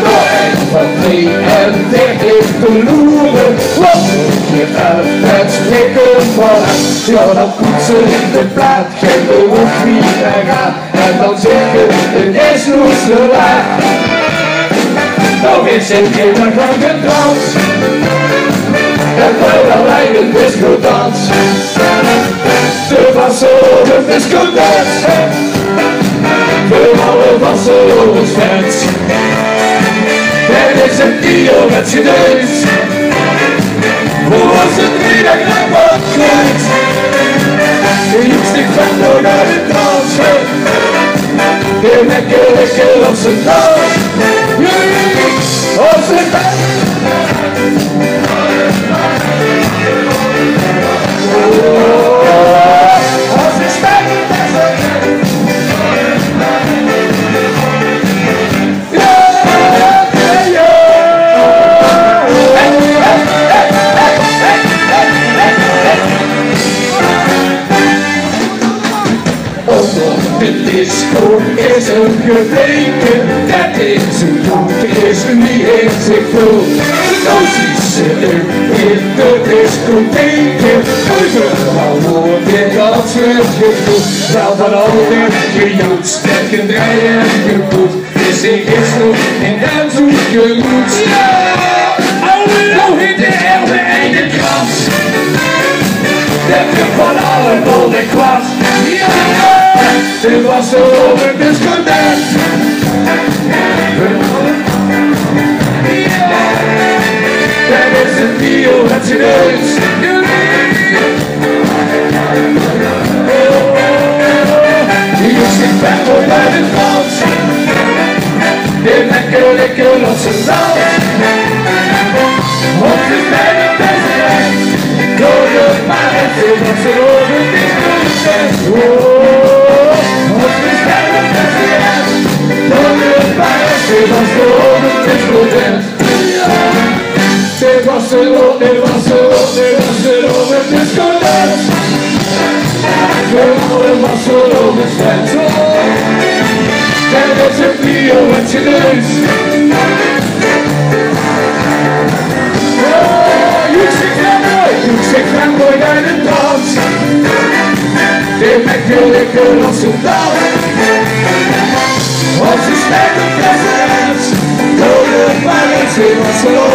nog een van 32 te loeren. Wat je uit het spreken van ja, dan poetsen in de plaat, geen beroep wie er gaat. En dan zeggen het is loeselaar. Nog eens een keer naar Frankrijk. En wel alleen een discodans. De Barcelona discodans. Voor alle Barcelona fans. Er is een Dio met zijn neus. Hoe was het vrijdag naar Madrid? De jongste kwam door naar de dansen. De lekker op zijn dans. Op zijn dans. De disco is een gebreken, dat is een jongen, is niet in zich vol. De doosjes zitten in de discotheken, overal wordt dit als het gevoel. Wel van alweer gejoet, sterke draaien en gevoed, is in gisteren en dan zoek je moet. Ja, nou hit de elde en de kras, dat je van alle bollen kwast. Het was zo over discotheek. Dat is een Dio met zijn neus. Die is zich weg voor bij de dans. Die lekker op zijn dans. Op de bijna beste reis. Door de paard, het was zo over discotheek. Het was gewoon een discotheek. Het was gewoon een discotheek. Het was gewoon een fans. Er was een Dio met zijn neus. Je zegt fanboy bij de dans. Die lekker op zijn dans. Als je stijgt op president, door de paleis in Barcelona.